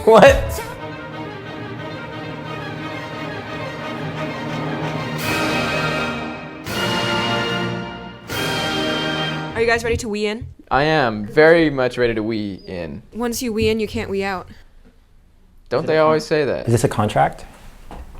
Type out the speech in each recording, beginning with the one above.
What? Are you guys ready to wee in? I am very much ready to wee in. Once you wee in, you can't wee out. Don't they always say that? Is this a contract?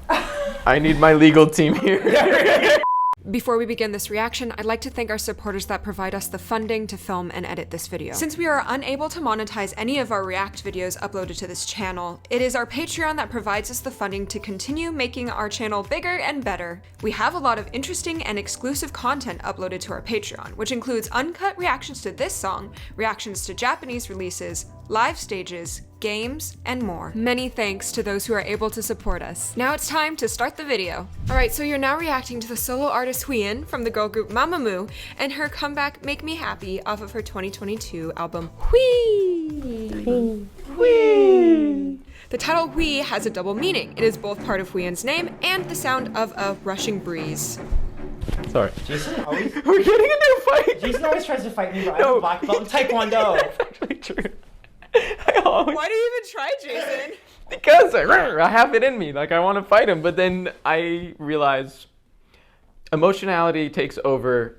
I need my legal team here. Before we begin this reaction, I'd like to thank our supporters that provide us the funding to film and edit this video. Since we are unable to monetize any of our React videos uploaded to this channel, it is our Patreon that provides us the funding to continue making our channel bigger and better. We have a lot of interesting and exclusive content uploaded to our Patreon, which includes uncut reactions to this song, reactions to Japanese releases, live stages, games, and more. Many thanks to those who are able to support us. Now it's time to start the video. Alright, so you're now reacting to the solo artist Hwee from the girl group MAMAMOO and her comeback Make Me Happy off of her 2022 album Hwee. Hwee. The title Hwee has a double meaning. It is both part of Hween's name and the sound of a rushing breeze. Sorry. Jason always... We're getting into a fight. Jason always tries to fight me, but I have a black belt in Taekwondo. That's actually true. Why do you even try, Jason? Because I have it in me. Like, I want to fight him, but then I realize emotionality takes over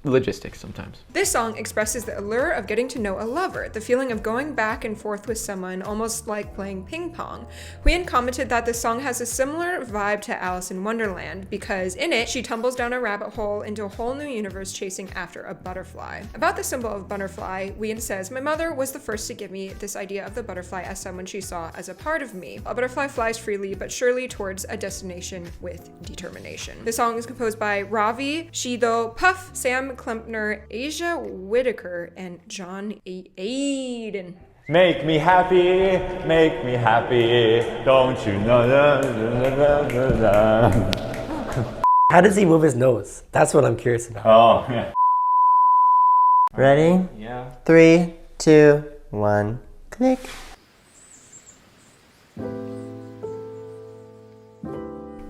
logistics sometimes. This song expresses the allure of getting to know a lover, the feeling of going back and forth with someone, almost like playing ping pong. Hween commented that this song has a similar vibe to Alice in Wonderland because in it, she tumbles down a rabbit hole into a whole new universe chasing after a butterfly. About the symbol of butterfly, Hween says, "My mother was the first to give me this idea of the butterfly as someone she saw as a part of me. A butterfly flies freely but surely towards a destination with determination." The song is composed by Ravi, Shido, Puff, Sam Klempner, Asia Whitaker, and John Aiden. Make me happy, don't you know? How does he move his nose? That's what I'm curious about. Oh, yeah. Ready? Yeah. 3, 2, 1, click.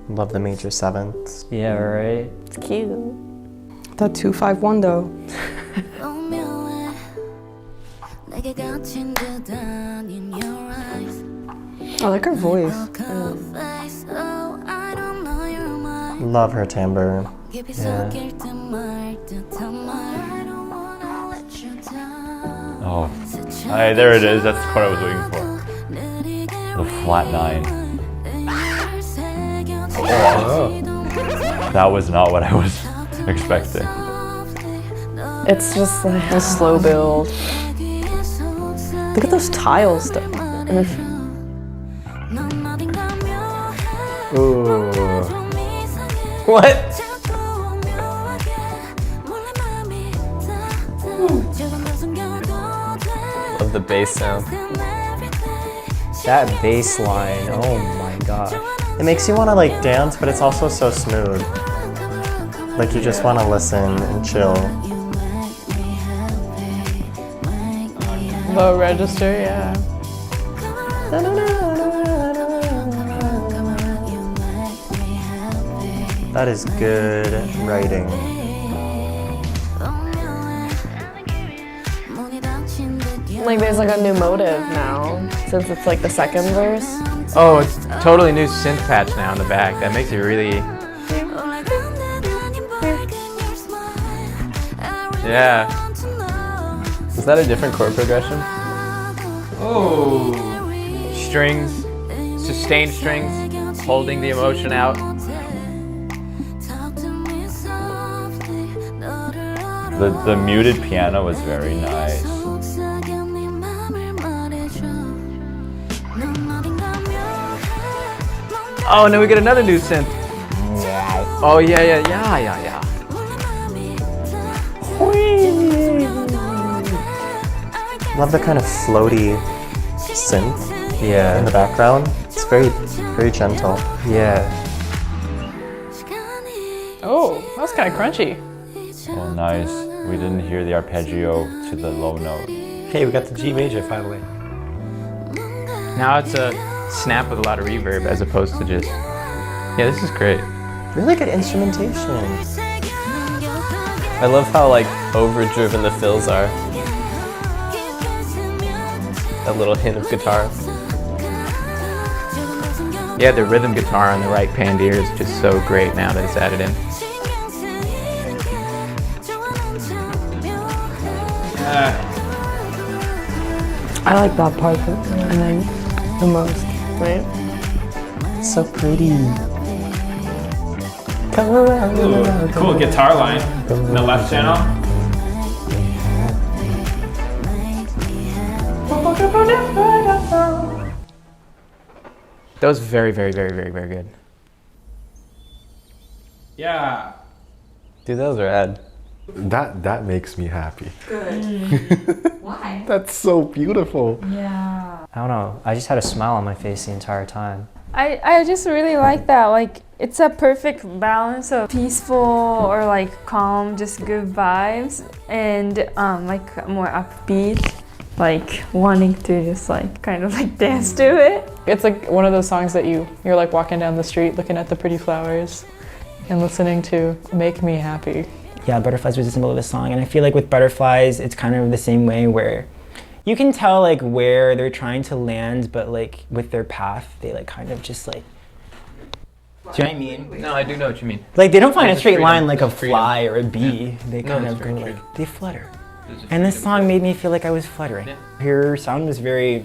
Love the major sevenths. Yeah, right. It's cute. That 251 though. I like her voice. Love her timbre. Yeah. Oh, there it is. That's what I was waiting for. The flat 9. Oh. That was not what I was expecting. It's just like a slow build. Look at those tiles though. Ooh. What? Love the bass sound. That bass line, oh my god. It makes you want to like dance, but it's also so smooth. Like you just want to listen and chill. Low register, yeah. That is good writing. Like there's like a new motive now, since it's like the second verse. Oh, it's totally new synth patch now in the back. That makes it really... Yeah. Is that a different chord progression? Oh. Strings, sustained strings, holding the emotion out. The muted piano was very nice. Oh, and then we get another new synth. Oh, yeah. Love the kind of floaty synth in Yeah. the background. It's very, very gentle. Yeah. Oh, that was kind of crunchy. Oh, nice. We didn't hear the arpeggio to the low note. Hey, we got the G major finally. Now it's a snap with a lot of reverb as opposed to just... Yeah, this is great. Really good instrumentation. I love how like overdriven the fills are. That little hint of guitar. Yeah, the rhythm guitar on the right pandier is just so great now that it's added in. I like that part the most, right? So pretty. Ooh, cool guitar line in the left channel. That was very, very, very, very, very good. Yeah. Dude, that was rad. That makes me happy. Good. Why? That's so beautiful. I don't know. I just had a smile on my face the entire time. I just really like that. Like, it's a perfect balance of peaceful or like calm, just good vibes, and like more upbeat, like wanting to just like kind of like dance to it. It's like one of those songs that you're like walking down the street looking at the pretty flowers and listening to Make Me Happy. Yeah, Butterflies was a symbol of the song, and I feel like with Butterflies, it's kind of the same way where you can tell like where they're trying to land, but like with their path, they like kind of just like, do you know what I mean? No, I do know what you mean. Like they don't find a straight freedom. line like a There's freedom. fly or a bee. They No, kind that's of go very like, true. they flutter. There's a And this freedom. song made me feel like I was fluttering. Yeah. Her sound was very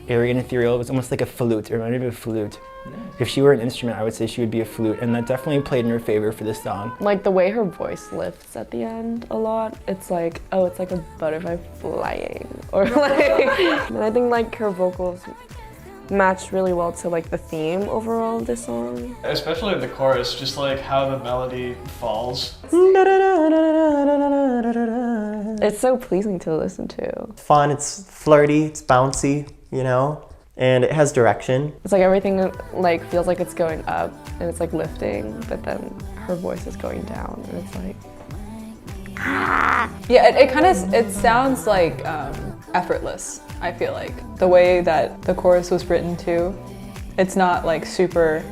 airy and ethereal. It was almost like a flute. It reminded me of a flute. If she were an instrument, I would say she would be a flute, and that definitely played in her favor for this song. Like the way her voice lifts at the end a lot, it's like, oh, it's like a butterfly flying. Or like, and I think like her vocals match really well to like the theme overall of this song. Especially the chorus, just like how the melody falls. It's so pleasing to listen to. Fun, it's flirty, it's bouncy, you know? And it has direction. It's like everything like feels like it's going up and it's like lifting, but then her voice is going down and it's like, Yeah, it kind of, it sounds like effortless, I feel like. The way that the chorus was written too, it's not like super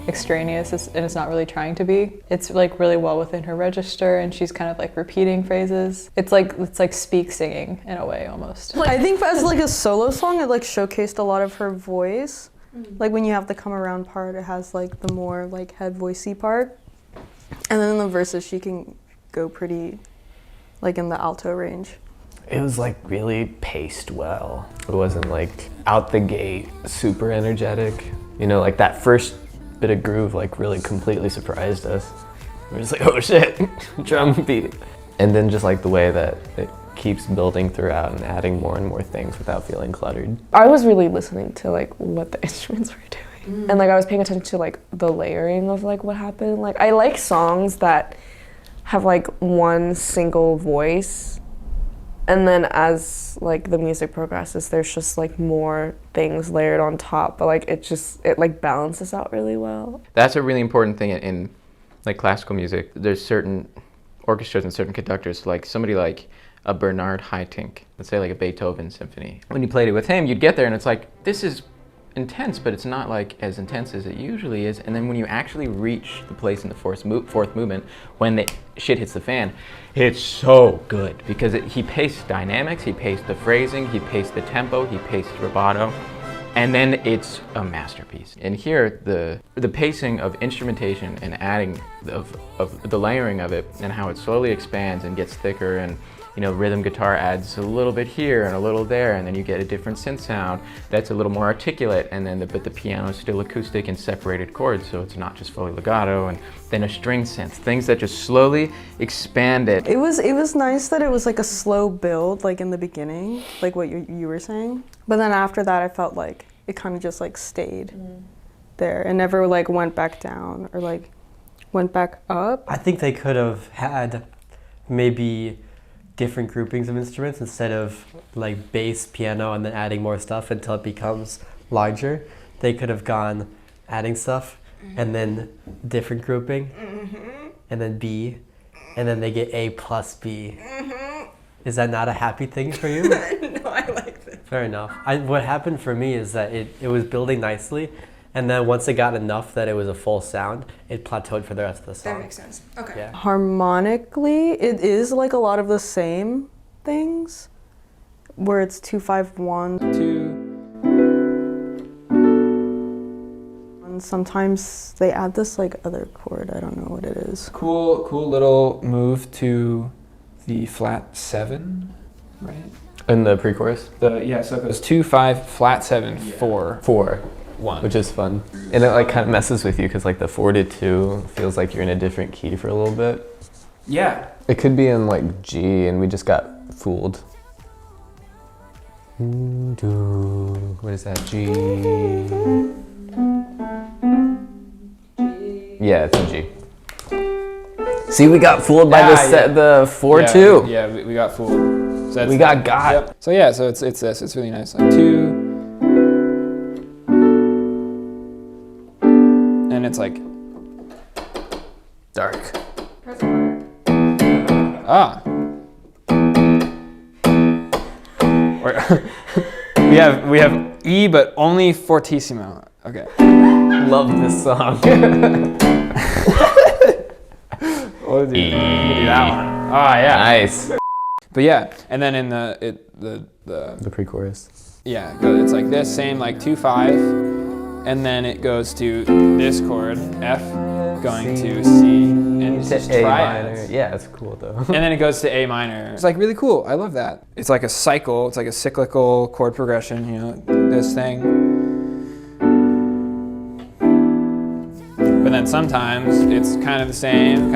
extraneous and it's not really trying to be. It's like really well within her register and she's kind of like repeating phrases. It's like speak singing in a way almost. I think as like a solo song, it like showcased a lot of her voice. Like when you have the come around part, it has like the more like head voicey part. And then in the verses, she can go pretty like in the alto range. It was like really paced well. It wasn't like out the gate super energetic. You know, like that first bit of groove like really completely surprised us. We're just like, oh shit, drum beat. And then just like the way that it keeps building throughout and adding more and more things without feeling cluttered. I was really listening to like what the instruments were doing. And like I was paying attention to like the layering of like what happened. Like I like songs that have like one single voice, and then as like the music progresses, there's just like more things layered on top, but like it like balances out really well. That's a really important thing in like classical music. There's certain orchestras and certain conductors, like somebody like a Bernard Haitink, let's say like a Beethoven symphony. When you played it with him, you'd get there and it's like, this is intense, but it's not like as intense as it usually is. And then when you actually reach the place in the fourth movement, when the shit hits the fan, it's so good because he paced dynamics, he paced the phrasing, he paced the tempo, he paced rubato, and then it's a masterpiece. And here, the pacing of instrumentation and adding of the layering of it and how it slowly expands and gets thicker, and you know, rhythm guitar adds a little bit here and a little there, and then you get a different synth sound that's a little more articulate, and then but the piano is still acoustic and separated chords, so it's not just fully legato, and then a string synth, things that just slowly expand it. It was nice that it was like a slow build, like in the beginning, like what you were saying. But then after that, I felt like it kind of just like stayed there and never like went back down or like went back up. I think they could have had maybe different groupings of instruments instead of like bass, piano, and then adding more stuff until it becomes larger. They could have gone adding stuff and then different grouping and then B, and then they get A plus B. Is that not a happy thing for you? No, I like this. Fair enough. What happened for me is that it was building nicely, and then once it got enough that it was a full sound, it plateaued for the rest of the song. That makes sense. Okay. Yeah. Harmonically, it is like a lot of the same things, where it's 2-5-1. 2, And sometimes they add this like other chord. I don't know what it is. Cool little move to the flat 7, right? In the pre-chorus? Yeah, so it goes 2, 5, flat 7, 4. 4. 1. Which is fun. And it like kind of messes with you because like the 4 to 2 feels like you're in a different key for a little bit. Yeah. It could be in like G and we just got fooled. What is that? G. Yeah, it's in G. See, we got fooled by the 4-2. Yeah, we got fooled. So we got. Yep. So yeah, so it's this. It's really nice. Like 2, and it's like dark. Ah. we have E, but only fortissimo. Okay. Love this song. We'll do that one. Oh yeah. Nice. But yeah, and then in the pre-chorus. Yeah, it's like this, same like 2, 5, and then it goes to this chord, F, going to C, and to A minor. Yeah, it's cool though. And then it goes to A minor. It's like really cool. I love that. It's like a cycle. It's like a cyclical chord progression. You know, this thing. But then sometimes it's kind of the same,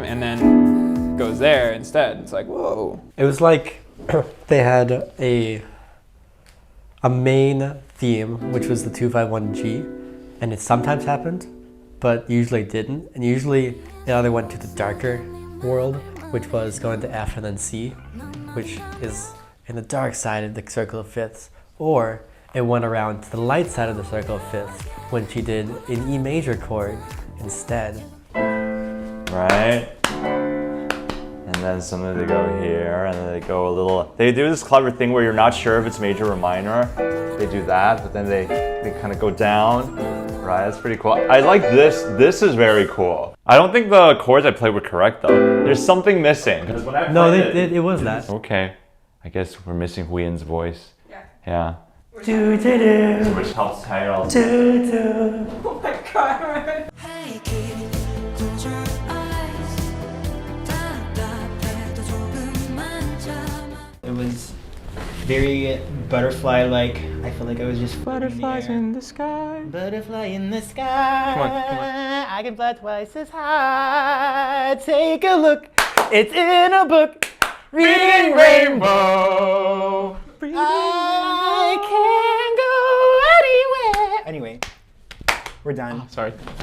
and then goes there instead. It's like, whoa. It was like they had a main theme, which was the 2-5-1-G, and it sometimes happened, but usually didn't. And usually it either went to the darker world, which was going to F and then C, which is in the dark side of the circle of fifths, or it went around to the light side of the circle of fifths when she did an E major chord instead. Right? And then sometimes they go here, and then they go a little... They do this clever thing where you're not sure if it's major or minor. They do that, but then they kind of go down. Right, that's pretty cool. I like this. This is very cool. I don't think the chords I played were correct, though. There's something missing. No, it was that. Okay. I guess we're missing Huyen's voice. Yeah. Which helps title. Oh my god. It was very butterfly-like. I feel like I was just butterflies in the sky. Butterfly in the sky. Come on. I can fly twice as high. Take a look. It's in a book. Reading rainbow. I can go anywhere. Anyway, we're done. Sorry.